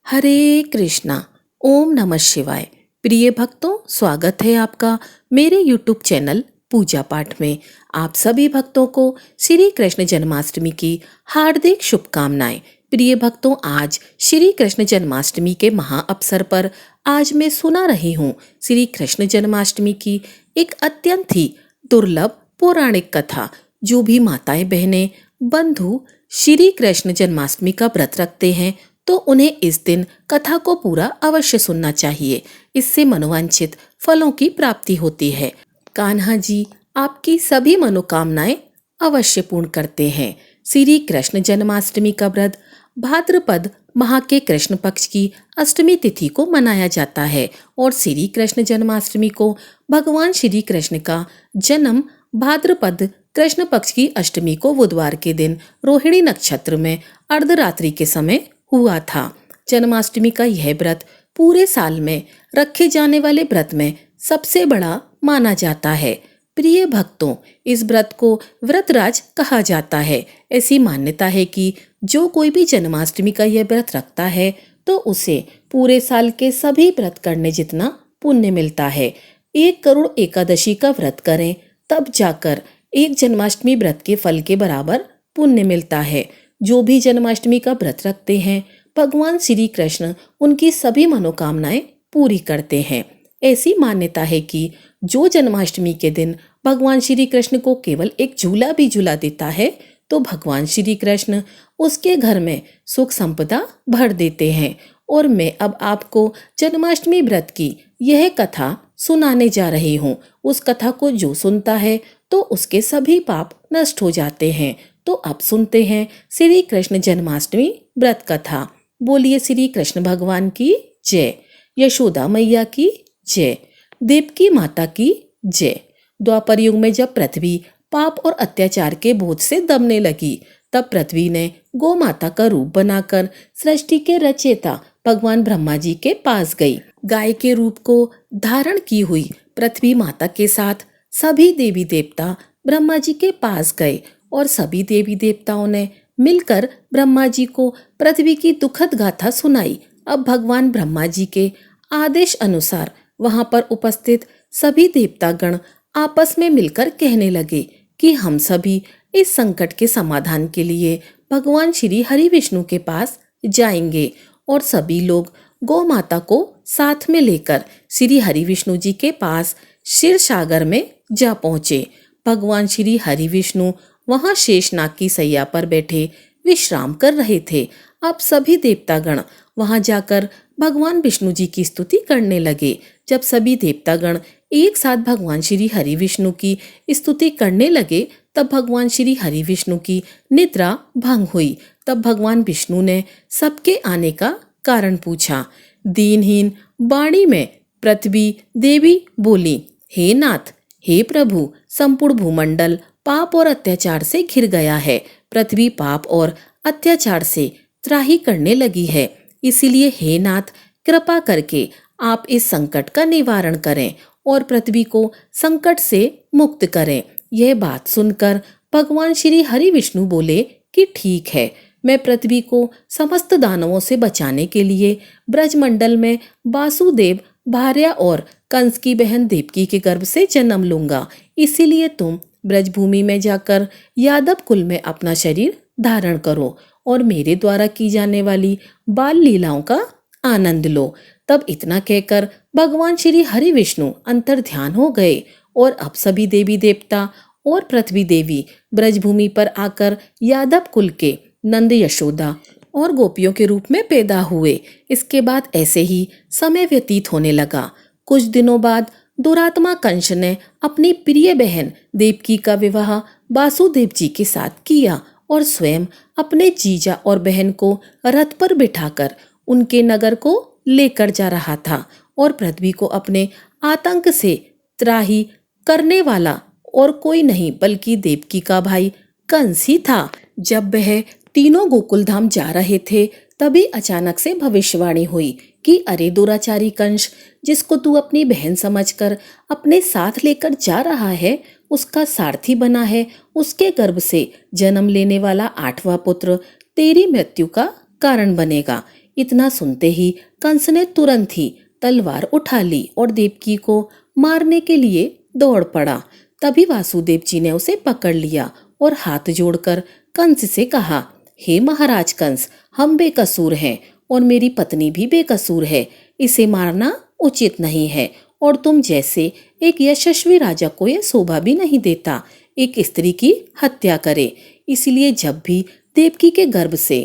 हरे कृष्णा। ओम नमः शिवाय। प्रिय भक्तों, स्वागत है आपका मेरे यूट्यूब चैनल पूजा पाठ में। आप सभी भक्तों को श्री कृष्ण जन्माष्टमी की हार्दिक शुभकामनाएं। प्रिय भक्तों, आज श्री कृष्ण जन्माष्टमी के महाअवसर पर आज मैं सुना रही हूँ श्री कृष्ण जन्माष्टमी की एक अत्यंत ही दुर्लभ पौराणिक कथा। जो भी माताएं बहनें बंधु श्री कृष्ण जन्माष्टमी का व्रत रखते हैं तो उन्हें इस दिन कथा को पूरा अवश्य सुनना चाहिए। इससे मनोवांछित फलों की प्राप्ति होती है। कान्हा जी आपकी सभी मनोकामनाएं अवश्य पूर्ण करते हैं। श्री कृष्ण जन्माष्टमी का व्रत भाद्रपद माह के कृष्ण पक्ष की अष्टमी तिथि को मनाया जाता है और श्री कृष्ण जन्माष्टमी को भगवान श्री कृष्ण का जन्म भाद्रपद कृष्ण पक्ष की अष्टमी को बुधवार के दिन रोहिणी नक्षत्र में अर्धरात्रि के समय हुआ था। जन्माष्टमी का यह व्रत पूरे साल में रखे जाने वाले व्रत में सबसे बड़ा माना जाता है। प्रिय भक्तों, इस व्रत को व्रतराज कहा जाता है। ऐसी मान्यता है कि जो कोई भी जन्माष्टमी का यह व्रत रखता है तो उसे पूरे साल के सभी व्रत करने जितना पुण्य मिलता है। 1 करोड़ एकादशी का व्रत करें तब जाकर एक जन्माष्टमी व्रत के फल के बराबर पुण्य मिलता है। जो भी जन्माष्टमी का व्रत रखते हैं भगवान श्री कृष्ण उनकी सभी मनोकामनाएं पूरी करते हैं। ऐसी मान्यता है कि जो जन्माष्टमी के दिन भगवान श्री कृष्ण को केवल एक झूला भी झूला देता है तो भगवान श्री कृष्ण उसके घर में सुख संपदा भर देते हैं। और मैं अब आपको जन्माष्टमी व्रत की यह कथा सुनाने जा रही हूँ। उस कथा को जो सुनता है तो उसके सभी पाप नष्ट हो जाते हैं। तो अब सुनते हैं श्री कृष्ण जन्माष्टमी व्रत कथा। बोलिए श्री कृष्ण भगवान की जय, यशोदा मैया की जय, देवकी माता की जय। द्वापर युग में जब पृथ्वी पाप और अत्याचार के बोझ से दबने लगी तब पृथ्वी ने गौ माता का रूप बनाकर सृष्टि के रचयिता भगवान ब्रह्मा जी के पास गई। गाय के रूप को धारण की हुई पृथ्वी माता के साथ सभी देवी देवता ब्रह्मा जी के पास गए और सभी देवी देवताओं ने मिलकर ब्रह्मा जी को पृथ्वी की दुखद गाथा सुनाई। अब भगवान ब्रह्मा जी के आदेश अनुसार वहां पर उपस्थित सभी देवतागण आपस में मिलकर कहने लगे कि हम सभी इस संकट के समाधान के लिए भगवान श्री हरि विष्णु के पास जाएंगे। और सभी लोग गौ माता को साथ में लेकर श्री हरि विष्णु जी के पास क्षीर सागर में जा पहुंचे। भगवान श्री हरि विष्णु वहां शेषनाग की सैया पर बैठे विश्राम कर रहे थे। अब सभी देवतागण वहां जाकर भगवान विष्णु जी की स्तुति करने लगे। जब सभी देवतागण एक साथ भगवान श्री हरि विष्णु की स्तुति करने लगे तब भगवान श्री हरि विष्णु की निद्रा भंग हुई। तब भगवान विष्णु ने सबके आने का कारण पूछा। दीनहीन वाणी में पृथ्वी देवी बोली, हे नाथ, हे प्रभु, संपूर्ण भूमंडल पाप और अत्याचार से घिर गया है। पृथ्वी पाप और अत्याचार से त्राही करने लगी है। इसीलिए हे नाथ, कृपा करके आप इस संकट का निवारण करें और पृथ्वी को संकट से मुक्त करें। यह बात सुनकर भगवान श्री हरि विष्णु बोले कि ठीक है, मैं पृथ्वी को समस्त दानवों से बचाने के लिए ब्रजमंडल में वासुदेव भार्या और कंस की बहन देवकी के गर्भ से जन्म लूंगा। इसीलिए तुम ब्रजभूमि में जाकर यादव कुल में अपना शरीर धारण करो और मेरे द्वारा की जाने वाली बाल लीलाओं का आनंद लो। तब इतना कहकर भगवान श्री हरि विष्णु अंतर ध्यान हो गए और अब सभी देवी देवता और पृथ्वी देवी ब्रजभूमि पर आकर यादव कुल के नंद, यशोदा और गोपियों के रूप में पैदा हुए। इसके बाद ऐसे ही समय व्यतीत होने लगा। कुछ दिनों बाद दुरात्मा कंस ने अपनी प्रिय बहन देवकी का विवाह वासुदेव जी के साथ किया और स्वयं अपने जीजा और बहन को रथ पर बिठाकर उनके नगर को लेकर जा रहा था। और पृथ्वी को अपने आतंक से त्राही करने वाला और कोई नहीं बल्कि देवकी का भाई कंस ही था। जब वह तीनों गोकुलधाम जा रहे थे तभी अचानक से भविष्यवाणी हुई कि अरे दुराचारी कंस, जिसको तू अपनी बहन समझकर अपने साथ लेकर जा रहा है उसका सारथी बना है। उसके गर्भ से जन्म लेने वाला 8वां पुत्र तेरी मृत्यु का कारण बनेगा। इतना सुनते ही कंस ने तुरंत ही तलवार उठा ली और देवकी को मारने के लिए दौड़ पड़ा। तभी वासुदेव जी ने उसे पकड़ लिया और हाथ जोड़कर कंस से कहा, हे महाराज कंस, हम बेकसूर हैं और मेरी पत्नी भी बेकसूर है। इसे मारना उचित नहीं है और तुम जैसे एक यशस्वी राजा को यह शोभा भी नहीं देता एक स्त्री की हत्या करे। इसलिए जब भी देवकी के गर्भ से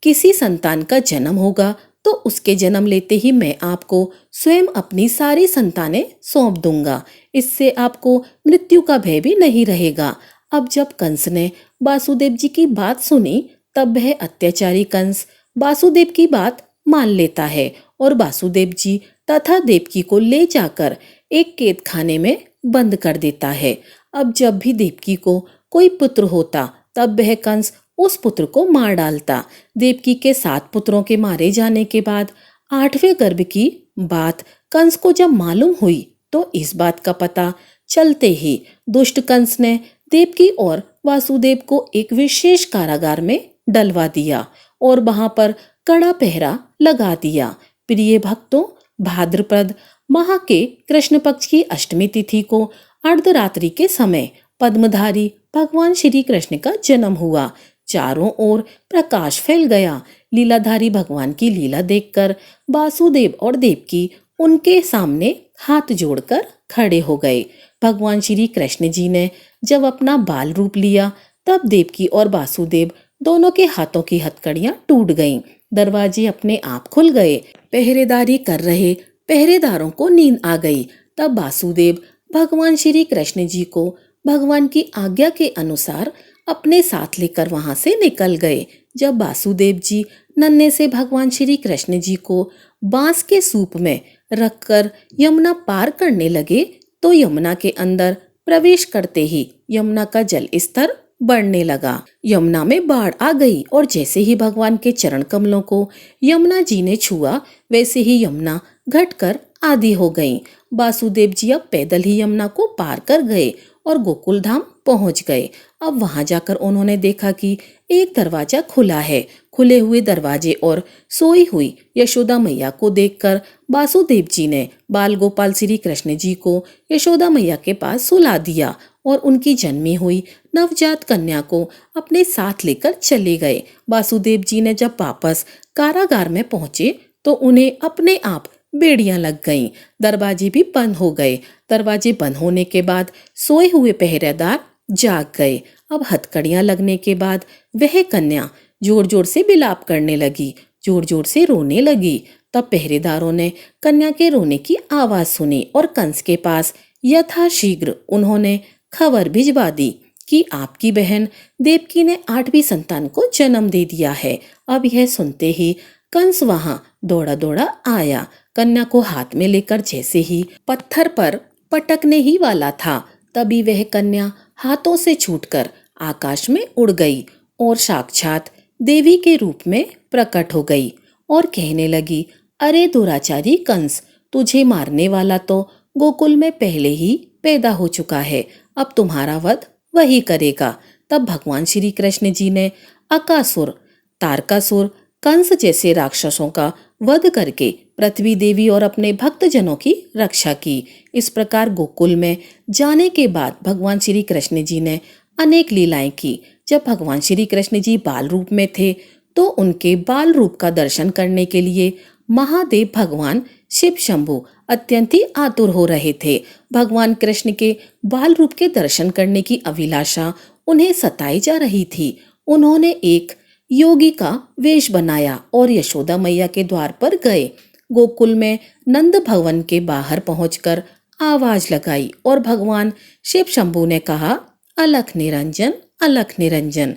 किसी संतान का जन्म होगा तो उसके जन्म लेते ही मैं आपको स्वयं अपनी सारी संतानें सौंप दूंगा। इससे आपको मृत्यु का भय भी नहीं रहेगा। अब जब कंस ने वासुदेव जी की बात सुनी तब वह अत्याचारी कंस वासुदेव की बात मान लेता है और वासुदेव जी तथा देवकी को ले जाकर एक कैद खाने में बंद कर देता है। अब जब भी देवकी को कोई पुत्र होता तब वह कंस उस पुत्र को मार डालता। देवकी के 7 पुत्रों के मारे जाने के बाद 8वें गर्भ की बात कंस को जब मालूम हुई तो इस बात का पता चलते ही दुष्ट कंस ने देवकी और वासुदेव को एक विशेष कारागार में डलवा दिया और वहां पर कड़ा पहरा लगा दिया। प्रिय भक्तों, भाद्रपद माह के कृष्ण पक्ष की अष्टमी तिथि को अर्धरात्रि के समय पद्मधारी भगवान श्री कृष्ण का जन्म हुआ। चारों ओर प्रकाश फैल गया। लीलाधारी भगवान की लीला देखकर वासुदेव और देवकी उनके सामने हाथ जोड़कर खड़े हो गए। भगवान श्री कृष्ण जी ने जब अपना बाल रूप लिया तब देवकी और वासुदेव दोनों के हाथों की हथकड़ियां टूट गईं। दरवाजे अपने आप खुल गए। पहरेदारी कर रहे पहरेदारों को नींद आ गई। तब वासुदेव भगवान श्री कृष्ण जी को भगवान की आज्ञा के अनुसार अपने साथ लेकर वहां से निकल गए। जब वासुदेव जी नन्हे से भगवान श्री कृष्ण जी को बांस के सूप में रखकर यमुना पार करने लगे तो यमुना के अंदर प्रवेश करते ही यमुना का जल स्तर बढ़ने लगा। यमुना में बाढ़ आ गई और जैसे ही भगवान के चरण कमलों को यमुना जी ने छुआ वैसे ही यमुना घटकर आधी हो गई। वासुदेव जी अब पैदल ही यमुना को पार कर गए और गोकुल धाम पहुंच गए। अब वहां जाकर उन्होंने देखा कि एक दरवाजा खुला है। खुले हुए दरवाजे और सोई हुई यशोदा मैया को देखकर वासुदेव जी ने बाल गोपाल श्री कृष्ण जी को यशोदा मैया के पास सुला दिया और उनकी जन्मी हुई नवजात कन्या को अपने साथ लेकर चले गए। वासुदेव जी ने जब वापस कारागार में पहुंचे तो उन्हें अपने आप बेड़ियां लग गईं। दरवाजे भी बंद हो गए। दरवाजे बंद होने के बाद सोए हुए पहरेदार जाग गए। अब हथकड़ियां लगने के बाद वह कन्या जोर जोर से विलाप करने लगी, जोर जोर से रोने लगी। तब पहरेदारों ने कन्या के रोने की आवाज सुनी और कंस के पास यथाशीघ्र उन्होंने खबर भिजवा दी कि आपकी बहन देवकी ने 8वीं संतान को जन्म दे दिया है। अब यह सुनते ही कंस वहां दौड़ा दौड़ा आया। कन्या को हाथ में लेकर जैसे ही पत्थर पर पटकने ही वाला था तभी वह कन्या हाथों से छूटकर आकाश में उड़ गई और साक्षात देवी के रूप में प्रकट हो गई और कहने लगी, अरे दुराचारी कंस, तुझे मारने वाला तो गोकुल में पहले ही पैदा हो चुका है। अब तुम्हारा वध वही करेगा। तब भगवान श्री कृष्ण जी ने अकासुर, तारकासुर, कंस जैसे राक्षसों का वध करके पृथ्वी देवी और अपने भक्तजनों की रक्षा की। इस प्रकार गोकुल में जाने के बाद भगवान श्री कृष्ण जी ने अनेक लीलाएं की। जब भगवान श्री कृष्ण जी बाल रूप में थे तो उनके बाल रूप का दर्शन करने के लिए महादेव भगवान शिव शंभु अत्यंत ही आतुर हो रहे थे। भगवान कृष्ण के बाल रूप के दर्शन करने की अभिलाषा उन्हें सताई जा रही थी। उन्होंने एक योगी का वेश बनाया और यशोदा मैया के द्वार पर गए। गोकुल में नंद भवन के बाहर पहुंचकर आवाज लगाई और भगवान शिव शंभु ने कहा, अलख निरंजन, अलख निरंजन,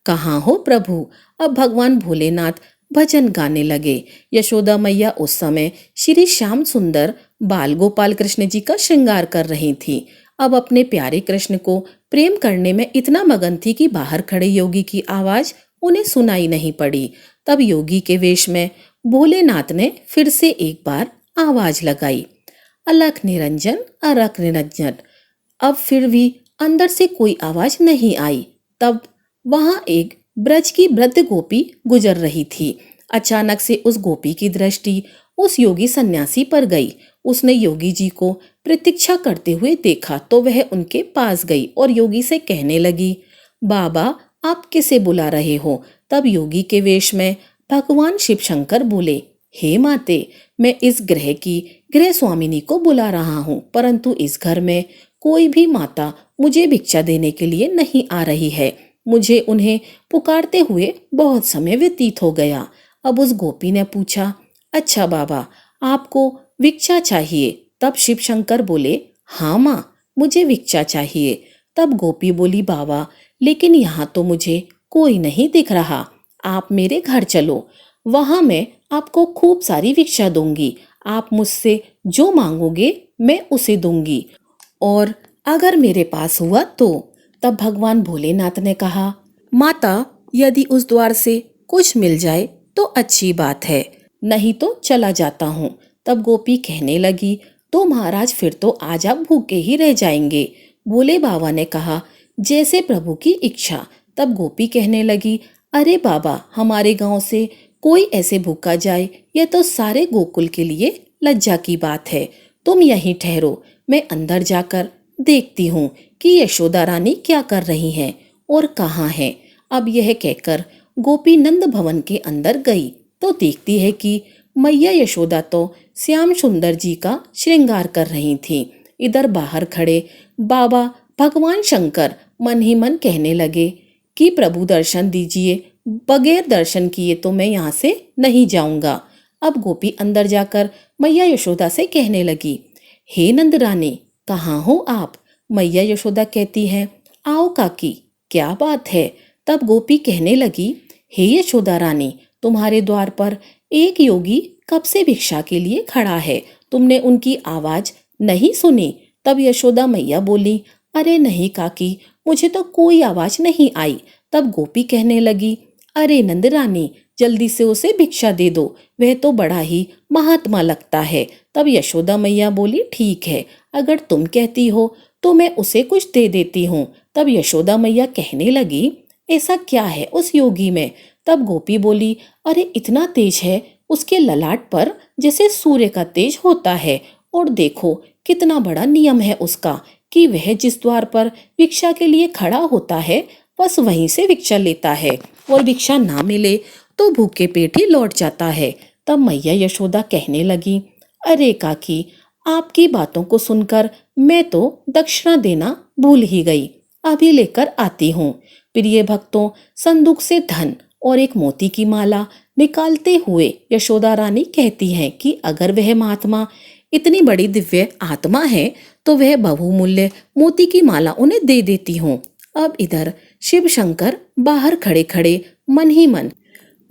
कहाँ हो प्रभु। अब भगवान भोलेनाथ भजन गाने लगे। यशोदा मैया उस समय श्री श्याम सुंदर बाल गोपाल कृष्ण जी का श्रृंगार कर रही थी। अब अपने प्यारे कृष्ण को प्रेम करने में इतना मगन थी कि बाहर खड़े योगी की आवाज उन्हें सुनाई नहीं पड़ी। तब योगी के वेश में भोलेनाथ ने फिर से एक बार आवाज लगाई, अलख निरंजन, अलख निरंजन। अब फिर भी अंदर से कोई आवाज नहीं आई। तब वहां एक ब्रज की वृद्ध गोपी गुजर रही थी। अचानक से उस गोपी की दृष्टि उस योगी सन्यासी पर गई। उसने योगी जी को प्रतीक्षा करते हुए देखा तो वह उनके पास गई और योगी से कहने लगी, बाबा आप किसे बुला रहे हो? तब योगी के वेश में भगवान शिव शंकर बोले, हे माते, मैं इस ग्रह की गृह स्वामिनी को बुला रहा हूँ, परंतु इस घर में कोई भी माता मुझे भिक्षा देने के लिए नहीं आ रही है। मुझे उन्हें पुकारते हुए बहुत समय व्यतीत हो गया। अब उस गोपी ने पूछा, अच्छा बाबा, आपको भिक्षा चाहिए? तब शिव शंकर बोले, हाँ माँ, मुझे भिक्षा चाहिए। तब गोपी बोली, बाबा लेकिन यहाँ तो मुझे कोई नहीं दिख रहा। आप मेरे घर चलो, वहां मैं आपको खूब सारी भिक्षा दूंगी। आप मुझसे जो मांगोगे मैं उसे दूंगी, और अगर मेरे पास हुआ तो। तब भगवान भोलेनाथ ने कहा, माता यदि उस द्वार से कुछ मिल जाए तो अच्छी बात है, नहीं तो चला जाता हूँ। तब गोपी कहने लगी, तो महाराज फिर तो आज आप भूखे ही रह जाएंगे। भोले बाबा ने कहा, जैसे प्रभु की इच्छा। तब गोपी कहने लगी, अरे बाबा, हमारे गांव से कोई ऐसे भूखा जाए यह तो सारे गोकुल के लिए लज्जा की बात है। तुम यहीं ठहरो, मैं अंदर जाकर देखती हूँ कि यशोदा रानी क्या कर रही हैं और कहाँ हैं। अब यह कहकर गोपी नंद भवन के अंदर गई तो देखती है कि मैया यशोदा तो श्याम सुंदर जी का श्रृंगार कर रही थीं। इधर बाहर खड़े बाबा भगवान शंकर मन ही मन कहने लगे कि प्रभु दर्शन दीजिए, बगैर दर्शन किए तो मैं यहाँ से नहीं जाऊंगा। अब गोपी अंदर जाकर मैया यशोदा से कहने लगी, हे नंद रानी, कहाँ हो आप? मैया यशोदा कहती है, आओ काकी, क्या बात है? तब गोपी कहने लगी, हे यशोदा रानी, तुम्हारे द्वार पर एक योगी कब से भिक्षा के लिए खड़ा है, तुमने उनकी आवाज नहीं सुनी? तब यशोदा मैया बोली, अरे नहीं काकी, मुझे तो कोई आवाज नहीं आई। तब गोपी कहने लगी, अरे नंद रानी, जल्दी से उसे भिक्षा दे दो, वह तो बड़ा ही महात्मा लगता है। तब यशोदा मैया बोली, ठीक है, अगर तुम कहती हो तो मैं उसे कुछ दे देती हूँ। तब यशोदा मैया कहने लगी, ऐसा क्या है उस योगी में? तब गोपी बोली, अरे इतना तेज है, उसके ललाट पर जैसे सूर्य का तेज होता है, और देखो कितना बड़ा नियम है उसका कि वह जिस द्वार पर भिक्षा के लिए खड़ा होता है बस वहीं से भिक्षा लेता है, और भिक्षा ना मिले तो भूखे पेट ही लौट जाता है। तब मैया यशोदा कहने लगी, अरे काकी, आपकी बातों को सुनकर मैं तो दक्षिणा देना भूल ही गई, अभी लेकर आती हूँ। प्रिय भक्तों, संदूक से धन और एक मोती की माला निकालते हुए यशोदा रानी कहती हैं कि अगर वह महात्मा इतनी बड़ी दिव्य आत्मा है तो वह बहुमूल्य मोती की माला उन्हें दे देती हूँ। अब इधर शिव शंकर बाहर खड़े खड़े मन ही मन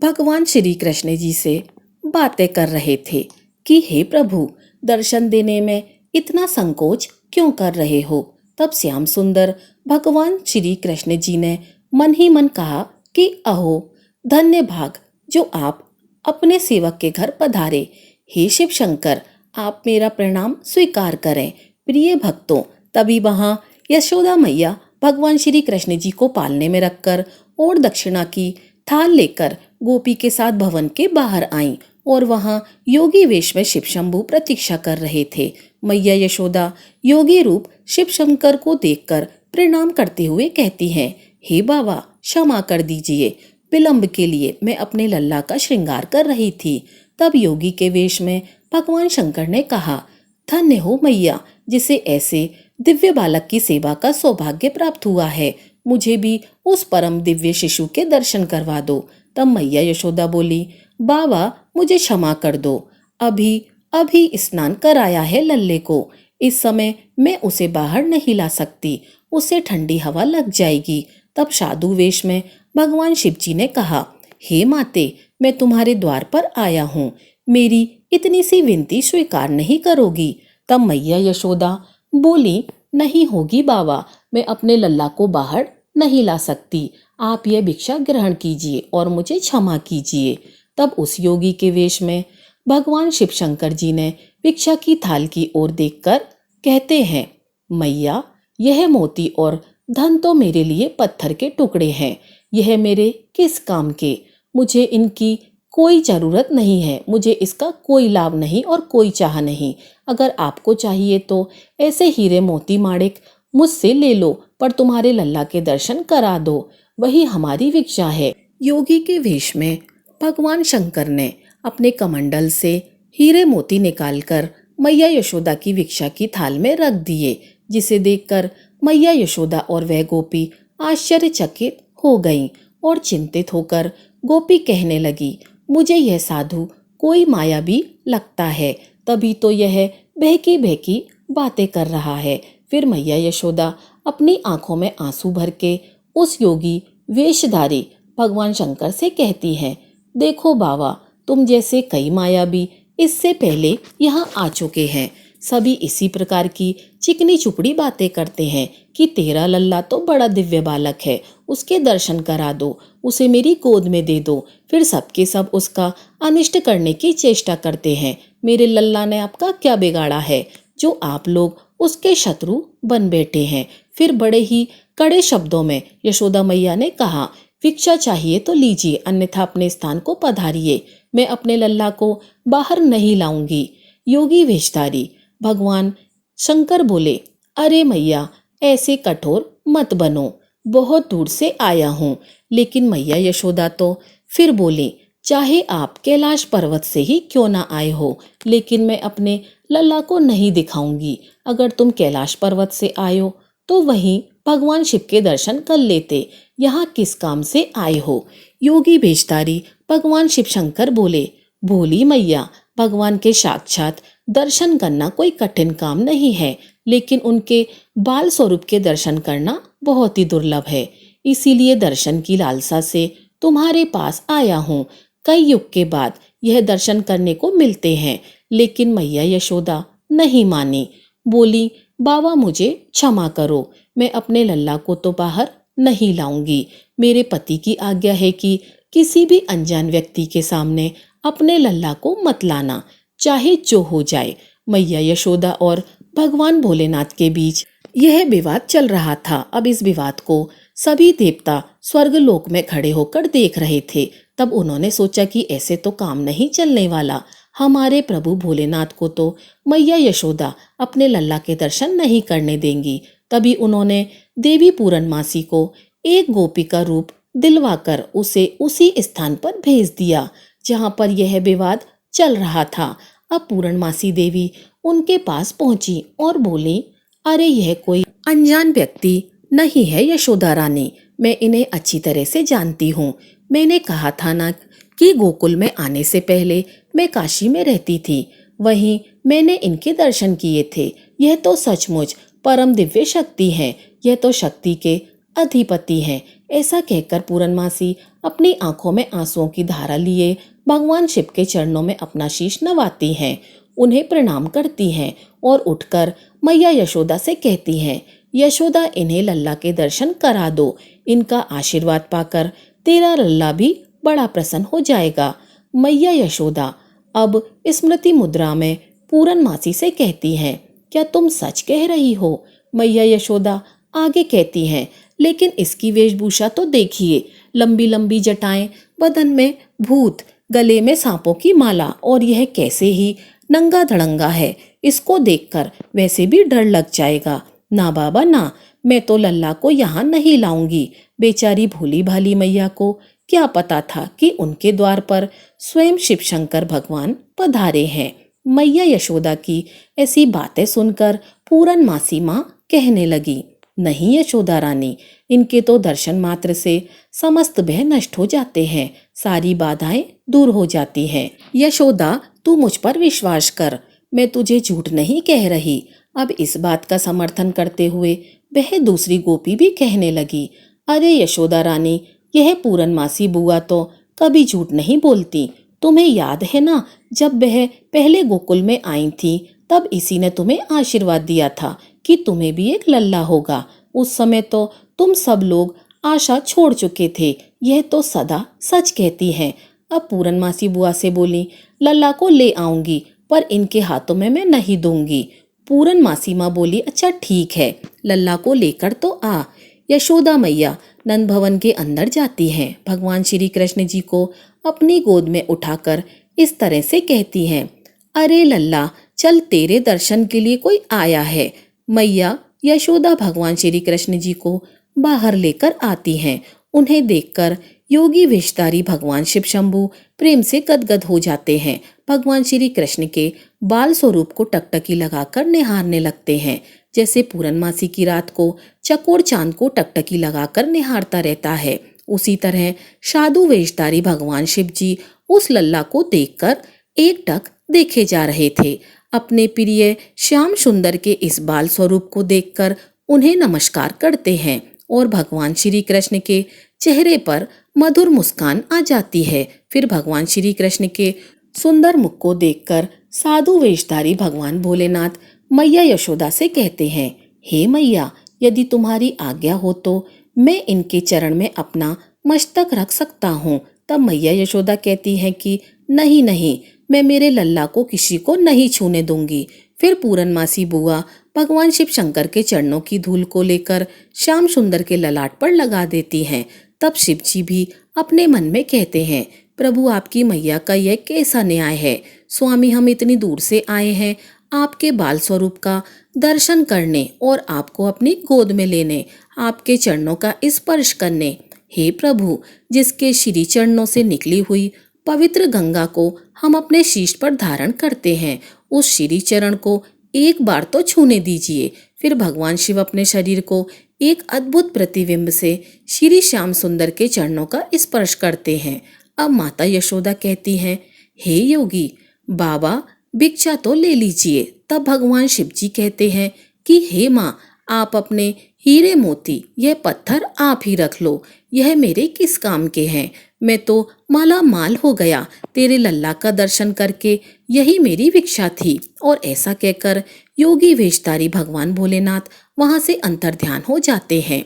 भगवान श्री कृष्ण जी से बातें कर रहे थे कि हे प्रभु, दर्शन देने में इतना संकोच क्यों कर रहे हो? तब श्याम सुंदर भगवान श्री कृष्ण जी ने मन ही मन कहा कि अहो, धन्य भाग जो आप अपने सेवक के घर पधारे। हे शिव शंकर, आप मेरा प्रणाम स्वीकार करें। प्रिय भक्तों, तभी वहां यशोदा मैया भगवान श्री कृष्ण जी को पालने में रखकर और दक्षिणा की थाल लेकर गोपी के साथ भवन के बाहर आईं, और वहां योगी वेश में शिव शंभू प्रतीक्षा कर रहे थे। मैया यशोदा योगी रूप शिव शंकर को देखकर प्रणाम करते हुए कहती हैं, हे बाबा, क्षमा कर दीजिए, विलंब के लिए मैं अपने लल्ला का श्रृंगार कर रही थी। तब योगी के वेश में भगवान शंकर ने कहा, धन्य हो मैया, जिसे ऐसे दिव्य बालक की सेवा का सौभाग्य प्राप्त हुआ है। मुझे भी उस परम दिव्य शिशु के दर्शन करवा दो। तब मैया यशोदा बोली, बाबा मुझे क्षमा कर दो, अभी अभी स्नान कराया है लल्ले को, इस समय मैं उसे बाहर नहीं ला सकती, उसे ठंडी हवा लग जाएगी। तब साधु वेश में भगवान शिव जी ने कहा, हे माते, मैं तुम्हारे द्वार पर आया हूँ, मेरी इतनी सी विनती स्वीकार नहीं करोगी? तब मैया यशोदा बोली, नहीं होगी बाबा, मैं अपने लल्ला को बाहर नहीं ला सकती, आप यह भिक्षा ग्रहण कीजिए और मुझे क्षमा कीजिए। तब उस योगी के वेश में भगवान शिव शंकर जी ने भिक्षा की थाल की ओर देखकर कहते हैं, मैया, यह मोती और धन तो मेरे लिए पत्थर के टुकड़े हैं, यह मेरे किस काम के? मुझे इनकी कोई ज़रूरत नहीं है, मुझे इसका कोई लाभ नहीं और कोई चाह नहीं। अगर आपको चाहिए तो ऐसे हीरे मोती माणिक मुझसे ले लो, पर तुम्हारे लल्ला के दर्शन करा दो, वही हमारी भिक्षा है। योगी के वेश में भगवान शंकर ने अपने कमंडल से हीरे मोती निकालकर मैया यशोदा की भिक्षा की थाल में रख दिए, जिसे देखकर मैया यशोदा और वह गोपी आश्चर्यचकित हो गईं और चिंतित होकर गोपी कहने लगी, मुझे यह साधु कोई मायावी लगता है, तभी तो यह बहकी बहकी बातें कर रहा है। फिर मैया यशोदा अपनी आंखों में आंसू भर के उस योगी वेशधारी भगवान शंकर से कहती हैं, देखो बाबा, तुम जैसे कई मायावी इससे पहले यहाँ आ चुके हैं। सभी इसी प्रकार की चिकनी चुपड़ी बातें करते हैं कि तेरा लल्ला तो बड़ा दिव्य बालक है, उसके दर्शन करा दो, उसे मेरी गोद में दे दो। फिर सबके सब उसका अनिष्ट करने की चेष्टा करते हैं। मेरे लल्ला ने आपका क्या बिगाड़ा है जो आप लोग उसके शत्रु बन बैठे हैं। फिर बड़े ही कड़े शब्दों में यशोदा मैया ने कहा, भिक्षा चाहिए तो लीजिए, अन्यथा अपने स्थान को पधारिए, मैं अपने लल्ला को बाहर नहीं लाऊंगी। योगी वेशधारी भगवान शंकर बोले, अरे मैया, ऐसे कठोर मत बनो, बहुत दूर से आया हूँ। लेकिन मैया यशोदा तो फिर बोली, चाहे आप कैलाश पर्वत से ही क्यों ना आए हो, लेकिन मैं अपने लल्ला को नहीं दिखाऊंगी। अगर तुम कैलाश पर्वत से आए हो तो वहीं भगवान शिव के दर्शन कर लेते, यहाँ किस काम से आए हो। योगी वेशधारी भगवान शिव शंकर बोले, भोली मैया, भगवान के साक्षात दर्शन करना कोई कठिन काम नहीं है, लेकिन उनके बाल स्वरूप के दर्शन करना बहुत ही दुर्लभ है। इसीलिए दर्शन की लालसा से तुम्हारे पास आया हूँ। कई युग के बाद यह दर्शन करने को मिलते हैं। लेकिन मैया यशोदा नहीं मानी, बोली, बाबा मुझे क्षमा करो, मैं अपने लल्ला को तो बाहर नहीं लाऊंगी। मेरे पति की आज्ञा है कि किसी भी अनजान व्यक्ति के सामने अपने लल्ला को मत लाना, चाहे जो हो जाए। मैया यशोदा और भगवान भोलेनाथ के बीच यह विवाद चल रहा था। अब इस विवाद को सभी देवता स्वर्गलोक में खड़े होकर देख रहे थे। तब उन्होंने सोचा कि ऐसे तो काम नहीं चलने वाला, हमारे प्रभु भोलेनाथ को तो मैया यशोदा अपने लल्ला के दर्शन नहीं करने देंगी। तभी उन्होंने देवी पूरनमासी को एक गोपी का रूप दिलवाकर उसे उसी स्थान पर भेज दिया जहाँ पर यह विवाद चल रहा था। अब पूरनमासी देवी उनके पास पहुंची और बोली, अरे यह कोई अनजान व्यक्ति नहीं है यशोदा रानी, मैं इन्हें अच्छी तरह से जानती हूँ। मैंने कहा था ना कि गोकुल में आने से पहले मैं काशी में रहती थी, वहीं मैंने इनके दर्शन किए थे। यह तो सचमुच परम दिव्य शक्ति है, यह तो शक्ति के अधिपति हैं। ऐसा कहकर पूरनमासी अपनी आंखों में आंसुओं की धारा लिए भगवान शिव के चरणों में अपना शीश नवाती हैं, उन्हें प्रणाम करती हैं और उठकर मैया यशोदा से कहती हैं, यशोदा इन्हें लल्ला के दर्शन करा दो, इनका आशीर्वाद पाकर तेरा लल्ला भी बड़ा प्रसन्न हो जाएगा। मैया यशोदा अब स्मृति मुद्रा में पूरनमासी से कहती हैं, क्या तुम सच कह रही हो। मैया यशोदा आगे कहती हैं, लेकिन इसकी वेशभूषा तो देखिए, लंबी लंबी जटाएं, बदन में भूत, गले में सांपों की माला, और यह कैसे ही नंगा धड़ंगा है, इसको देखकर वैसे भी डर लग जाएगा। ना बाबा ना, मैं तो लल्ला को यहाँ नहीं लाऊंगी। बेचारी भोली भाली मैया को क्या पता था कि उनके द्वार पर स्वयं शिव शंकर भगवान पधारे हैं। मैया यशोदा की ऐसी बातें सुनकर पूरनमासी माँ कहने लगी, नहीं यशोदा रानी, इनके तो दर्शन मात्र से समस्त भय नष्ट हो जाते हैं, सारी बाधाएं दूर हो जाती हैं। यशोदा तू मुझ पर विश्वास कर, मैं तुझे झूठ नहीं कह रही। अब इस बात का समर्थन करते हुए वह दूसरी गोपी भी कहने लगी, अरे यशोदा रानी, यह पूरनमासी बुआ तो कभी झूठ नहीं बोलती। तुम्हें याद है ना, जब वह पहले गोकुल में आई थी तब इसी ने तुम्हें आशीर्वाद दिया था कि तुम्हें भी एक लल्ला होगा। उस समय तो तुम सब लोग आशा छोड़ चुके थे। यह तो सदा सच कहती हैं। अब पूरनमासी बुआ से बोली, लल्ला को ले आऊंगी, पर इनके हाथों में मैं नहीं दूंगी। पूरनमासी माँ बोली, अच्छा ठीक है, लल्ला को लेकर तो आ। यशोदा मैया नंद भवन के अंदर जाती हैं। भगवान श्री कृष्ण जी को अपनी गोद में उठाकर इस तरह से कहती हैं, अरे लल्ला, चल तेरे दर्शन के लिए कोई आया है। मैया यशोदा भगवान श्री कृष्ण जी को बाहर लेकर आती हैं। उन्हें देखकर योगी वेशधारी भगवान शिव शंभू प्रेम से गदगद हो जाते हैं। भगवान श्री कृष्ण के बाल स्वरूप को टकटकी लगाकर निहारने लगते हैं, जैसे पूर्णमासी की रात को चकोर चांद को टकटकी लगाकर निहारता रहता है। उसी तरह साधु वेशधारी भगवान शिव जी उस लल्ला को देखकर एकटक देखे जा रहे थे। अपने प्रिय श्याम सुंदर के इस बाल स्वरूप को देखकर उन्हें नमस्कार करते हैं और भगवान श्री कृष्ण के चेहरे पर मधुर मुस्कान आ जाती है। फिर भगवान श्री कृष्ण के सुंदर मुख को देखकर साधु वेशधारी भगवान भोलेनाथ मैया यशोदा से कहते हैं, हे मैया, यदि तुम्हारी आज्ञा हो तो मैं इनके चरण में अपना मस्तक रख सकता हूँ। तब मैया यशोदा कहती हैं कि नहीं नहीं, मैं मेरे लल्ला को किसी को नहीं छूने दूंगी। फिर पूरनमासी बुआ भगवान शिव शंकर के चरणों की धूल को लेकर श्याम सुंदर के ललाट पर लगा देती हैं। तब शिव जी भी अपने मन में कहते हैं, प्रभु, आपकी मैया का यह कैसा न्याय है। स्वामी, हम इतनी दूर से आए हैं आपके बाल स्वरूप का दर्शन करने और आपको अपनी गोद में लेने, आपके चरणों का स्पर्श करने। हे प्रभु, जिसके श्री चरणों से निकली हुई पवित्र गंगा को हम अपने शीश पर धारण करते हैं, उस श्री चरण को एक बार तो छूने दीजिए। फिर भगवान शिव अपने शरीर को एक अद्भुत प्रतिबिंब से श्री श्याम सुंदर के चरणों का स्पर्श करते हैं। अब माता यशोदा कहती हैं, हे योगी बाबा, भिक्षा तो ले लीजिए। तब भगवान शिव जी कहते हैं कि हे माँ, आप अपने हीरे मोती यह पत्थर आप ही रख लो, यह मेरे किस काम के हैं। मैं तो माला माल हो गया, तेरे लल्ला का दर्शन करके यही मेरी भिक्षा थी। और ऐसा कहकर योगी वेशधारी भगवान भोलेनाथ वहां से अंतर्ध्यान हो जाते हैं।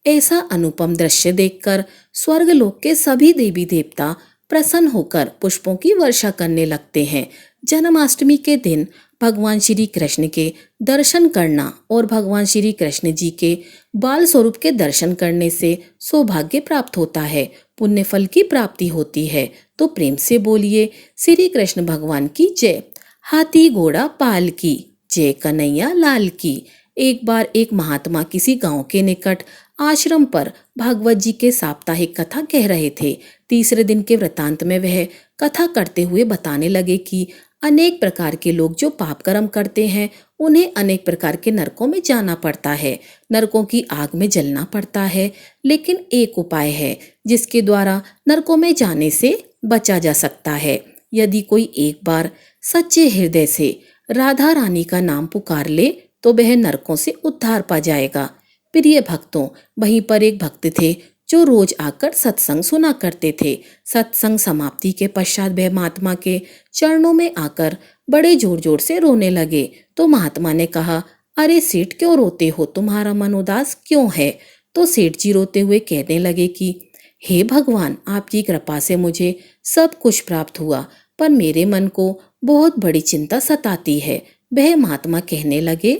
ऐसा अनुपम दृश्य देखकर स्वर्गलोक के सभी देवी देवता प्रसन्न होकर पुष्पों की वर्षा करने लगते हैं। जन्माष्टमी के दिन भगवान श्री कृष्ण के दर्शन करना और भगवान श्री कृष्ण जी के बाल स्वरूप के दर्शन करने से सौभाग्य प्राप्त होता है, पुण्य फल की प्राप्ति होती है। तो प्रेम से बोलिए, श्री कृष्ण भगवान की जय। हाथी घोड़ा पाल की, जय कन्हैया लाल की। एक बार एक महात्मा किसी गांव के निकट आश्रम पर भागवत जी के साप्ताहिक कथा कह रहे थे। तीसरे दिन के वृतांत में वह कथा करते हुए बताने लगे कि अनेक प्रकार के लोग जो पाप कर्म करते हैं, उन्हें अनेक प्रकार के नरकों में जाना पड़ता है, नरकों की आग में जलना पड़ता है। लेकिन एक उपाय है जिसके द्वारा नरकों में जाने से बचा जा सकता है। यदि कोई एक बार सच्चे हृदय से राधा रानी का नाम पुकार ले तो वह नरकों से उद्धार पा जाएगा। प्रिय भक्तों, वहीं पर एक भक्त थे जो रोज आकर सत्संग सुना करते थे। सत्संग समाप्ति के पश्चात वह महात्मा के चरणों में आकर बड़े जोर जोर से रोने लगे। तो महात्मा ने कहा, अरे सेठ, क्यों रोते हो, तुम्हारा मन उदास क्यों है। तो सेठ जी रोते हुए कहने लगे कि हे भगवान, आपकी कृपा से मुझे सब कुछ प्राप्त हुआ, पर मेरे मन को बहुत बड़ी चिंता सताती है। वह महात्मा कहने लगे,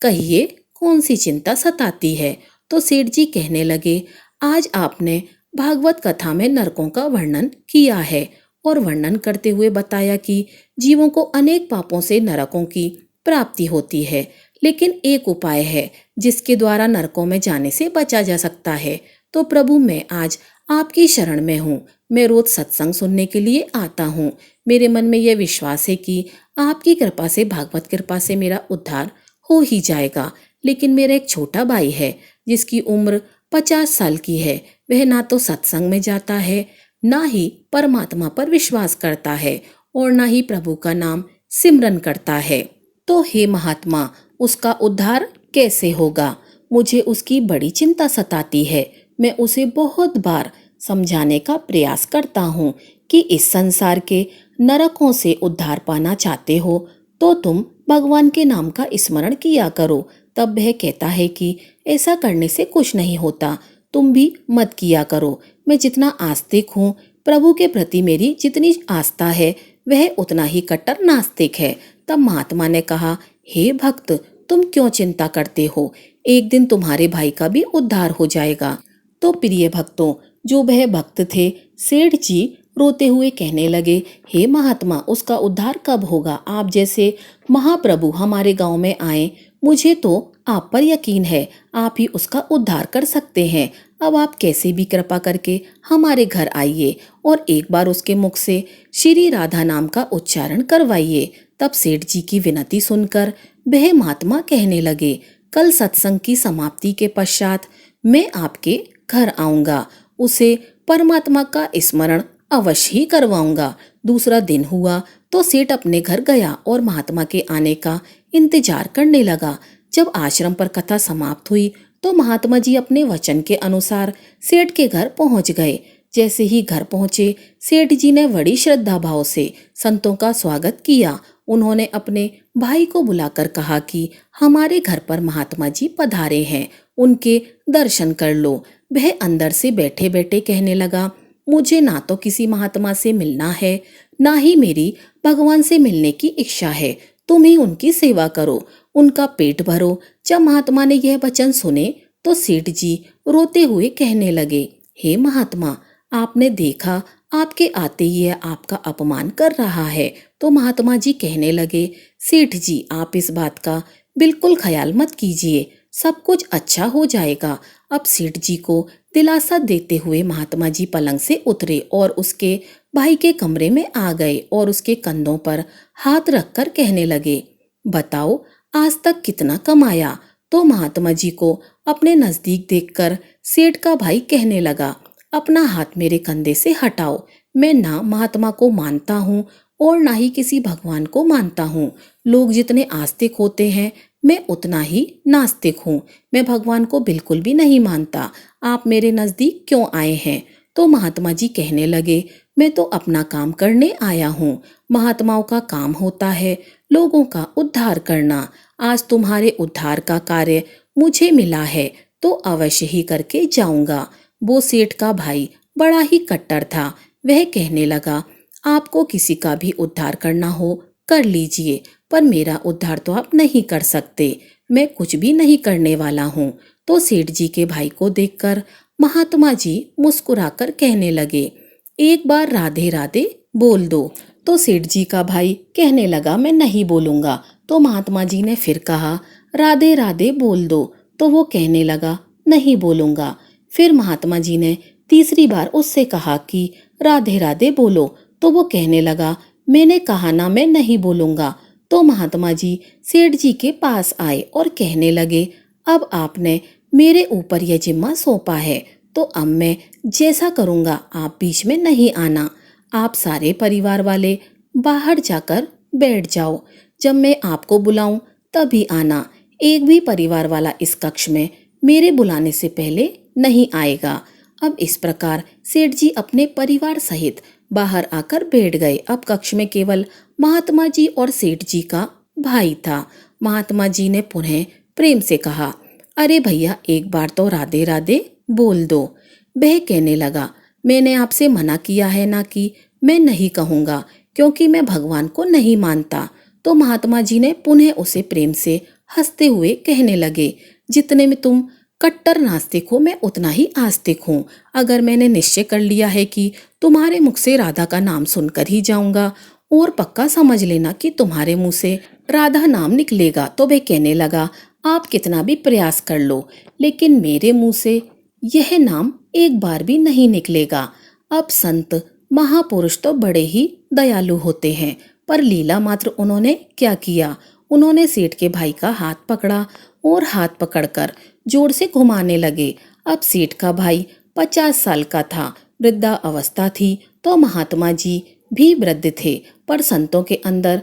कहिए कौन सी चिंता सताती है। तो सेठ जी कहने लगे, आज आपने भागवत कथा में नरकों का वर्णन किया है और वर्णन करते हुए बताया कि जीवों को अनेक पापों से नरकों की प्राप्ति होती है, लेकिन एक उपाय है जिसके द्वारा नरकों में जाने से बचा जा सकता है। तो प्रभु, मैं आज आपकी शरण में हूँ। मैं रोज सत्संग सुनने के लिए आता हूँ। मेरे मन में यह विश्वास है कि आपकी कृपा से, भागवत कृपा से मेरा उद्धार हो ही जाएगा। लेकिन मेरा एक छोटा भाई है जिसकी उम्र 50 साल की है। वह ना तो सत्संग में जाता है, ना ही परमात्मा पर विश्वास करता है और ना ही प्रभु का नाम सिमरन करता है। तो हे महात्मा, उसका उद्धार कैसे होगा। मुझे उसकी बड़ी चिंता सताती है। मैं उसे बहुत बार समझाने का प्रयास करता हूँ कि इस संसार के नरकों से उद्धार पाना चाहते हो तो तुम भगवान के नाम का स्मरण किया करो। तब वह कहता है कि ऐसा करने से कुछ नहीं होता, तुम भी मत किया करो। मैं जितना आस्तिक हूँ, प्रभु के प्रति मेरी जितनी आस्था है, वह उतना ही कट्टर नास्तिक है। तब महात्मा ने कहा, हे भक्त, तुम क्यों चिंता करते हो, एक दिन तुम्हारे भाई का भी उद्धार हो जाएगा। तो प्रिय भक्तों, जो वह भक्त थे, सेठ जी रोते हुए कहने लगे, हे महात्मा, उसका उद्धार कब होगा? आप जैसे महाप्रभु हमारे गांव में आए, मुझे तो आप पर यकीन है, आप ही उसका उद्धार कर सकते हैं। अब आप कैसे भी कृपा करके हमारे घर आइए और एक बार उसके मुख से श्री राधा नाम का उच्चारण करवाइए। तब सेठ जी की विनती सुनकर वह महात्मा कहने लगे, कल सत्संग की समाप्ति के पश्चात मैं आपके घर आऊंगा, उसे परमात्मा का स्मरण अवश्य ही करवाऊंगा। दूसरा दिन हुआ तो सेठ अपने घर गया और महात्मा के आने का इंतजार करने लगा। जब आश्रम पर कथा समाप्त हुई तो महात्मा जी अपने वचन के अनुसार सेठ के घर पहुंच गए। जैसे ही घर पहुंचे, सेठ जी ने बड़ी श्रद्धा भाव से संतों का स्वागत किया। उन्होंने अपने भाई को बुलाकर कहा कि हमारे घर पर महात्मा जी पधारे हैं, उनके दर्शन कर लो। वह अंदर से बैठे बैठे कहने लगा, मुझे ना तो किसी महात्मा से मिलना है, ना ही मेरी भगवान से मिलने की इच्छा है। तुम ही उनकी सेवा करो, उनका पेट भरो। जब महात्मा ने यह वचन सुने तो सेठ जी रोते हुए कहने लगे, हे महात्मा, आपने देखा आपके आते ही यह आपका अपमान कर रहा है। तो महात्मा जी कहने लगे, सेठ जी, आप इस बात का बिल्कुल ख्याल मत कीजिए, सब कुछ अच्छा हो जाएगा। अब सेठ जी को दिलासा देते हुए महात्मा जी पलंग से उतरे और उसके भाई के कमरे में आ गए और उसके कंधों पर हाथ रखकर कहने लगे, बताओ आज तक कितना कमाया? तो महात्मा जी को अपने नजदीक देखकर सेठ का भाई कहने लगा, अपना हाथ मेरे कंधे से हटाओ। मैं ना महात्मा को मानता हूँ और ना ही किसी भगवान को मानता हूँ। लोग जितने आस्तिक होते हैं, मैं उतना ही नास्तिक हूँ। मैं भगवान को बिल्कुल भी नहीं मानता। आप मेरे नजदीक क्यों आए हैं? तो महात्मा जी कहने लगे, मैं तो अपना काम करने आया हूँ। महात्माओं का काम होता है लोगों का उद्धार करना। आज तुम्हारे उद्धार का कार्य मुझे मिला है तो अवश्य ही करके जाऊंगा। वो सेठ का भाई बड़ा ही कट्टर था। वह कहने लगा, आपको किसी का भी उद्धार करना हो कर लीजिए, पर मेरा उद्धार तो आप नहीं कर सकते। मैं कुछ भी नहीं करने वाला हूँ। तो सेठ जी के भाई को देखकर महात्मा जी मुस्कुराकर कहने लगे, एक बार राधे राधे बोल दो। तो सेठ जी का भाई कहने लगा, मैं नहीं बोलूंगा। तो महात्मा जी ने फिर कहा, राधे राधे बोल दो। तो वो कहने लगा, नहीं बोलूंगा। फिर महात्मा जी ने तीसरी बार उससे कहा कि राधे राधे बोलो। तो वो कहने लगा, मैंने कहा ना, मैं नहीं बोलूंगा। तो महात्मा जी सेठ जी के पास आए और कहने लगे, अब आपने मेरे ऊपर यह जिम्मा सौंपा है तो अब मैं जैसा करूंगा आप बीच में नहीं आना। आप सारे परिवार वाले बाहर जाकर बैठ जाओ। जब मैं आपको बुलाऊं तभी आना। एक भी परिवार वाला इस कक्ष में मेरे बुलाने से पहले नहीं आएगा। अब इस प्रकार सेठ जी अपने परिवार सहित बाहर आकर बैठ गए। अब कक्ष में केवल महात्मा जी और सेठ जी का भाई था। महात्मा जी ने पुनः प्रेम से कहा, अरे भैया, एक बार तो राधे राधे बोल दो। वह कहने लगा, मैंने आपसे मना किया है ना कि मैं नहीं कहूँगा, क्योंकि मैं भगवान को नहीं मानता। तो महात्मा जी ने पुनः उसे प्रेम से हंसते हुए कहने लगे, जितने में तुम कट्टर नास्तिक हो, मैं उतना ही आस्तिक हूँ। अगर मैंने निश्चय कर लिया है कि तुम्हारे मुख से राधा का नाम सुनकर ही जाऊंगा, और पक्का समझ लेना कि तुम्हारे मुंह से राधा नाम निकलेगा। तो वह कहने लगा, आप कितना भी प्रयास कर लो, लेकिन मेरे मुंह से यह नाम एक बार भी नहीं निकलेगा। अब संत महापुरुष तो बड़े ही दयालु होते हैं, पर लीला मात्र उन्होंने क्या किया? उन्होंने सेठ के भाई का हाथ पकड़ा और हाथ पकड़कर जोर से घुमाने लगे। अब सेठ का भाई 50 साल का था, वृद्धा अवस्था थी, तो महात्मा जी भी वृद्ध थे, पर संतों के अंदर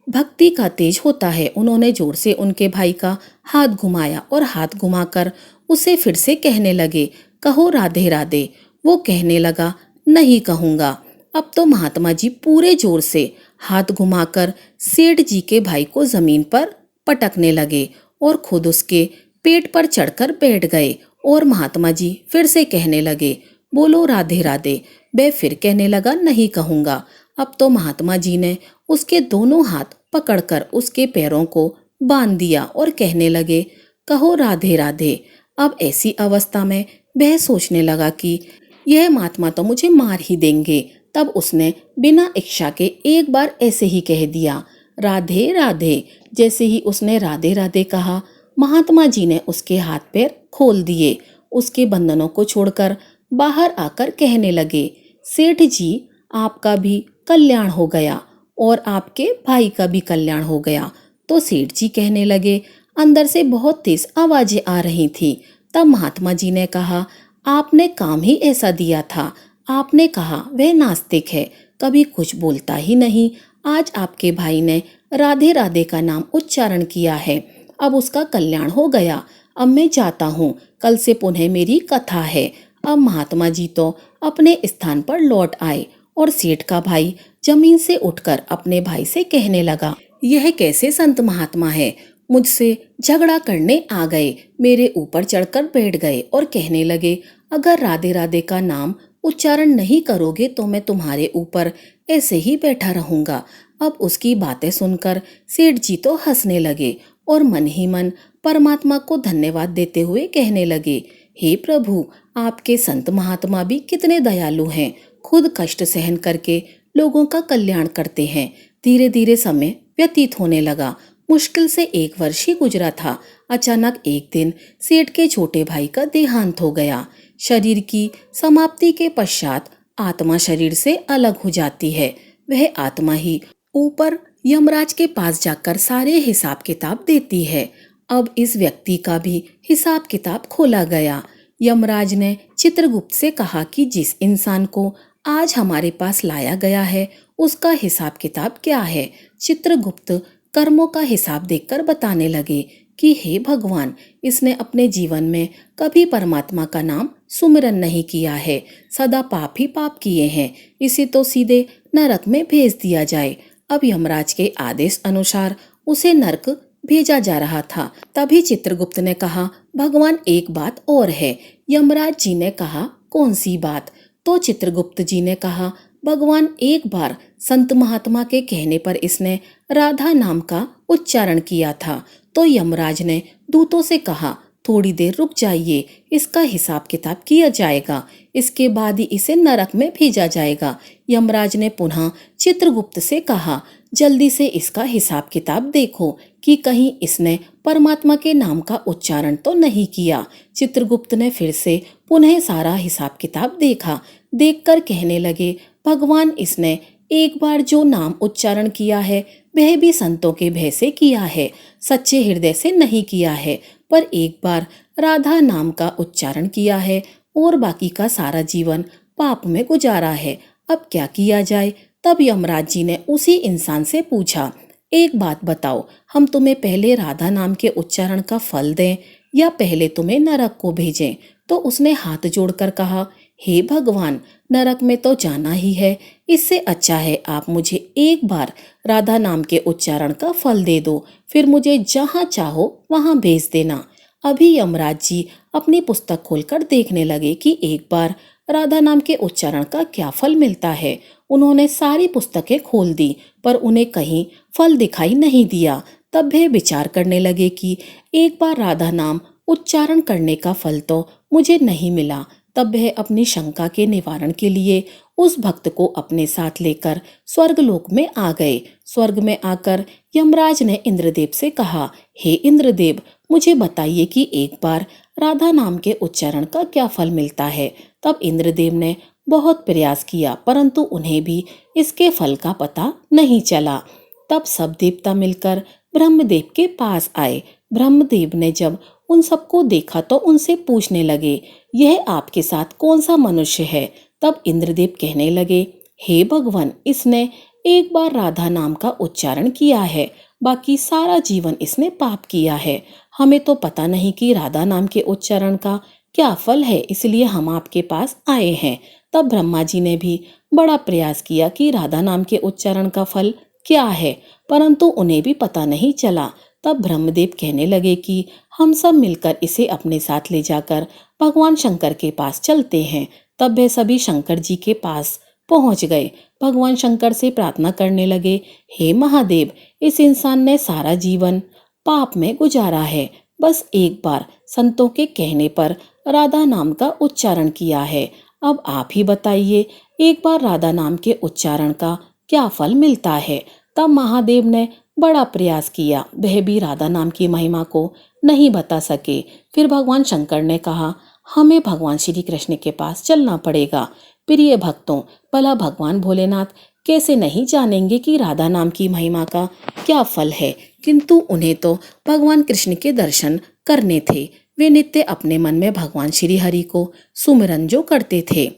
भक्ति का तेज होता है। उन्होंने जोर से उनके भाई का हाथ घुमाया और हाथ घुमाकर उसे फिर से कहने लगे, कहो राधे राधे। वो कहने लगा, नहीं कहूँगा। अब तो महात्मा जी पूरे जोर से हाथ घुमाकर सेठ जी के भाई को जमीन पर पटकने लगे और खुद उसके पेट पर चढ़कर बैठ गए। और महात्मा जी फिर से कहने लगे, बोलो राधे राधे। वह फिर कहने लगा, नहीं कहूँगा। अब तो महात्मा जी ने उसके दोनों हाथ पकड़कर उसके पैरों को बांध दिया और कहने लगे, कहो राधे राधे। अब ऐसी अवस्था में वह सोचने लगा कि यह महात्मा तो मुझे मार ही देंगे। तब उसने बिना इच्छा के एक बार ऐसे ही कह दिया, राधे राधे। जैसे ही उसने राधे राधे कहा, महात्मा जी ने उसके हाथ पैर खोल दिए, उसके बंधनों को छोड़कर बाहर आकर कहने लगे, सेठ जी, आपका भी कल्याण हो गया और आपके भाई का भी कल्याण हो गया। तो सेठ जी कहने लगे, अंदर से बहुत तेज आवाजें आ रही थी। तब महात्मा जी ने कहा, आपने काम ही ऐसा दिया था। आपने कहा वह नास्तिक है, कभी कुछ बोलता ही नहीं। आज आपके भाई ने राधे राधे का नाम उच्चारण किया है, अब उसका कल्याण हो गया। अब मैं जाता हूँ, कल से पुनः मेरी कथा है। अब महात्मा जी तो अपने स्थान पर लौट आए और सेठ का भाई जमीन से उठकर अपने भाई से कहने लगा, यह कैसे संत महात्मा है, मुझसे झगड़ा करने आ गए, मेरे ऊपर चढ़कर बैठ गए और कहने लगे, अगर राधे राधे का नाम उच्चारण नहीं करोगे तो मैं तुम्हारे ऊपर ऐसे ही बैठा रहूंगा। अब उसकी बातें सुनकर सेठ जी तो हंसने लगे और मन ही मन परमात्मा को धन्यवाद देते हुए कहने लगे, हे प्रभु, आपके संत महात्मा भी कितने दयालु हैं, खुद कष्ट सहन करके लोगों का कल्याण करते हैं। धीरे धीरे समय व्यतीत होने लगा। मुश्किल से 1 वर्ष ही गुजरा था। अचानक एक दिन सेठ के छोटे भाई का देहांत हो गया। शरीर की समाप्ति के पश्चात आत्मा शरीर से अलग हो जाती है। वह आत्मा ही ऊपर यमराज के पास जाकर सारे हिसाब किताब देती है। अब इस व्यक्ति का भी हिसाब किताब खोला गया। यमराज ने चित्रगुप्त से कहा कि जिस इंसान को आज हमारे पास लाया गया है उसका हिसाब किताब क्या है। चित्रगुप्त कर्मों का हिसाब देखकर बताने लगे कि हे भगवान, इसने अपने जीवन में कभी परमात्मा का नाम सुमिरन नहीं किया है, सदा पाप ही पाप किए हैं, इसे तो सीधे नरक में भेज दिया जाए। अब यमराज के आदेश अनुसार उसे नरक भेजा जा रहा था। तभी चित्रगुप्त ने कहा, भगवान एक बात और है। यमराज जी ने कहा, कौन सी बात? तो चित्रगुप्त जी ने कहा, भगवान, एक बार संत महात्मा के कहने पर इसने राधा नाम का उच्चारण किया था, तो यमराज ने दूतों से कहा, थोड़ी देर रुक जाइए, इसका हिसाब किताब किया जाएगा, इसके बाद ही इसे नरक में भेजा जाएगा। यमराज ने पुनः चित्रगुप्त से कहा, जल्दी से इसका हिसाब किताब देखो कि कहीं इसने परमात्मा के नाम का उच्चारण तो नहीं किया। चित्रगुप्त ने फिर से पुनः सारा हिसाब किताब देखा। देखकर कहने लगे, भगवान, इसने एक बार जो नाम उच्चारण किया है वह भी संतों के भय से किया है, सच्चे हृदय से नहीं किया है, पर एक बार राधा नाम का उच्चारण किया है और बाकी का सारा जीवन पाप में गुजारा है। अब क्या किया जाए? तब यमराज जी ने उसी इंसान से पूछा, एक बात बताओ, हम तुम्हें पहले राधा नाम के उच्चारण का फल दें या पहले तुम्हें नरक को भेजें? तो उसने हाथ जोड़कर कहा, हे भगवान, नरक में तो जाना ही है, इससे अच्छा है आप मुझे एक बार राधा नाम के उच्चारण का फल दे दो, फिर मुझे जहाँ चाहो वहाँ भेज देना। अभी यमराज जी अपनी पुस्तक खोलकर देखने लगे कि एक बार राधा नाम के उच्चारण का क्या फल मिलता है। उन्होंने सारी पुस्तकें खोल दी पर उन्हें कहीं फल दिखाई नहीं दिया। तब वे विचार करने लगे कि एक बार राधा नाम उच्चारण करने का फल तो मुझे नहीं मिला। तब वह अपनी शंका के निवारण के लिए उस भक्त को अपने साथ लेकर स्वर्गलोक में आ गए। स्वर्ग में आकर यमराज ने इंद्रदेव से कहा, हे इंद्रदेव, मुझे बताइए कि एक बार राधा नाम के उच्चारण का क्या फल मिलता है। तब इंद्रदेव ने बहुत प्रयास किया परंतु उन्हें भी इसके फल का पता नहीं चला। तब सब देवता मिलकर ब्रह्मदेव के पास आए। ब्रह्मदेव ने जब उन सबको देखा तो उनसे पूछने लगे, यह आपके साथ कौन सा मनुष्य है? तब इंद्रदेव कहने लगे, हे भगवान, इसने एक बार राधा नाम का उच्चारण किया है, बाकी सारा जीवन इसने पाप किया है। हमें तो पता नहीं कि राधा नाम के उच्चारण का क्या फल है, इसलिए हम आपके पास आए हैं। तब ब्रह्मा जी ने भी बड़ा प्रयास किया कि राधा नाम के उच्चारण का फल क्या है, परंतु उन्हें भी पता नहीं चला। तब ब्रह्मदेव कहने लगे कि हम सब मिलकर इसे अपने साथ ले जाकर भगवान शंकर के पास चलते हैं। तब वे सभी शंकर जी के पास पहुंच गए। भगवान शंकर से प्रार्थना करने लगे, हे महादेव, इस इंसान ने सारा जीवन पाप में गुजारा है, बस एक बार संतों के कहने पर राधा नाम का उच्चारण किया है। अब आप ही बताइए, एक बार राधा नाम के उच्चारण का क्या फल मिलता है। तब महादेव ने बड़ा प्रयास किया, वह भी राधा नाम की महिमा को नहीं बता सके। फिर भगवान शंकर ने कहा, हमें भगवान श्री कृष्ण के पास चलना पड़ेगा। प्रिय भक्तों, भला भगवान भोलेनाथ कैसे नहीं जानेंगे कि राधा नाम की महिमा का क्या फल है। किंतु उन्हें तो भगवान कृष्ण के दर्शन करने थे। वे नित्य अपने मन में भगवान श्री हरि को सुमिरन जो करते थे।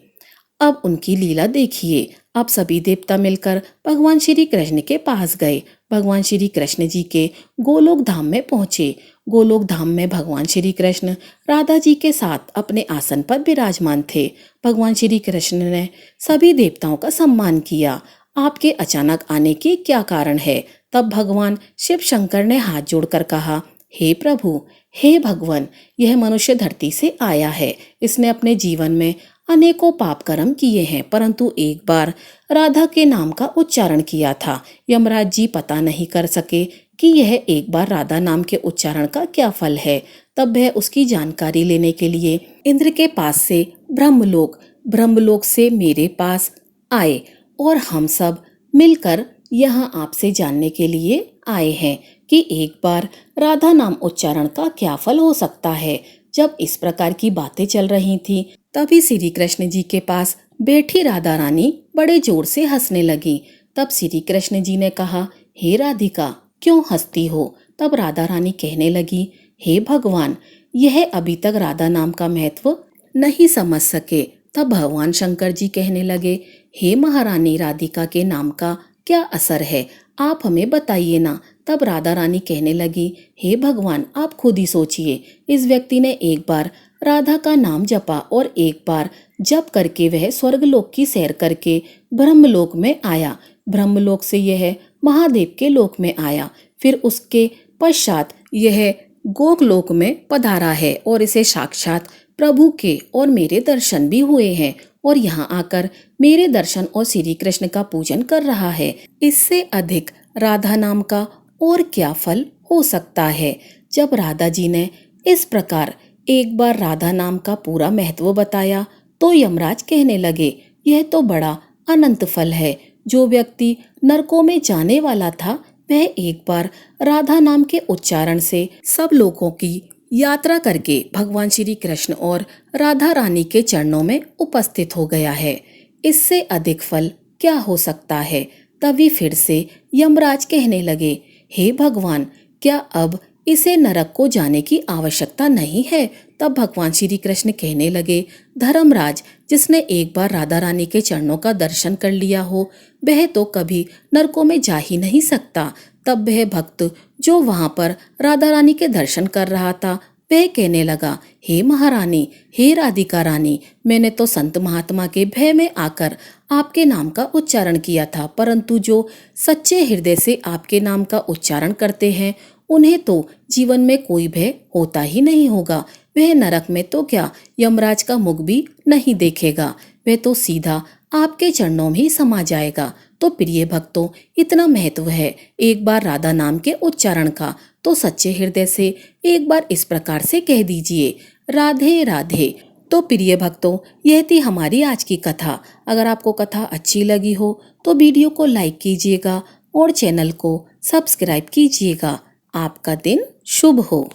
अब उनकी लीला देखिए। अब सभी देवता मिलकर भगवान श्री कृष्ण के पास गए। भगवान श्री कृष्ण जी के गोलोक धाम में पहुंचे। गोलोक धाम में भगवान श्री कृष्ण राधा जी के साथ अपने आसन पर विराजमान थे। भगवान श्री कृष्ण ने सभी देवताओं का सम्मान किया। आपके अचानक आने के क्या कारण है। तब भगवान शिव शंकर ने हाथ जोड़कर कहा, हे प्रभु, हे भगवान, यह मनुष्य धरती से आया है। इसने अपने जीवन में अनेकों पाप कर्म किए हैं, परंतु एक बार राधा के नाम का उच्चारण किया था। यमराज जी पता नहीं कर सके कि यह एक बार राधा नाम के उच्चारण का क्या फल है। तब वह उसकी जानकारी लेने के लिए इंद्र के पास से ब्रह्मलोक से मेरे पास आए और हम सब मिलकर यहाँ आपसे जानने के लिए आए हैं कि एक बार राधा नाम उच्चारण का क्या फल हो सकता है। जब इस प्रकार की बातें चल रही थी, तभी श्री कृष्ण जी के पास बैठी राधा रानी बड़े जोर से हंसने लगी। तब श्री कृष्ण जी ने कहा, हे राधिका, क्यों हंसती हो। तब राधा रानी कहने लगी, हे भगवान, यह अभी तक राधा नाम का महत्व नहीं समझ सके। तब भगवान शंकर जी कहने लगे, हे महारानी, राधिका के नाम का क्या असर है, आप हमें बताइए ना। तब राधा रानी कहने लगी, हे भगवान, आप खुद ही सोचिए। इस व्यक्ति ने एक बार राधा का नाम जपा और एक बार जप करके वह स्वर्गलोक की सैर करके ब्रह्मलोक में आया। ब्रह्मलोक से यह महादेव के लोक में आया। फिर उसके पश्चात यह गोलोक में पधारा है और इसे साक्षात प्रभु के और मेरे दर्शन भी हुए हैं और यहाँ आकर मेरे दर्शन और श्री कृष्ण का पूजन कर रहा है। इससे अधिक राधा नाम का और क्या फल हो सकता है। जब राधा जी ने इस प्रकार एक बार राधा नाम का पूरा महत्व बताया तो यमराज कहने लगे, यह तो बड़ा अनंत फल है। जो व्यक्ति नरकों में जाने वाला था, वह एक बार राधा नाम के उच्चारण से सब लोगों की यात्रा करके भगवान श्री कृष्ण और राधा रानी के चरणों में उपस्थित हो गया है। इससे अधिक फल क्या हो सकता है। तभी फिर से यमराज कहने लगे, हे भगवान, क्या अब इसे नरक को जाने की आवश्यकता नहीं है। तब भगवान श्री कृष्ण कहने लगे, धर्मराज, जिसने एक बार राधा रानी के चरणों का दर्शन कर लिया हो, वह तो कभी नरकों में जा ही नहीं सकता। तब वह भक्त जो वहां पर राधा रानी के दर्शन कर रहा था, वह कहने लगा, हे महारानी, हे राधिका रानी, मैंने तो संत महात्मा के भय में आकर आपके नाम का उच्चारण किया था, परंतु जो सच्चे हृदय से आपके नाम का उच्चारण करते हैं, उन्हें तो जीवन में कोई भय होता ही नहीं होगा। वह नरक में तो क्या यमराज का मुख भी नहीं देखेगा, वह तो सीधा आपके चरणों में ही समा जाएगा। तो प्रिय भक्तों, इतना महत्व है एक बार राधा नाम के उच्चारण का, तो सच्चे हृदय से एक बार इस प्रकार से कह दीजिए, राधे राधे। तो प्रिय भक्तों, यह थी हमारी आज की कथा। अगर आपको कथा अच्छी लगी हो तो वीडियो को लाइक कीजिएगा और चैनल को सब्सक्राइब कीजिएगा। आपका दिन शुभ हो।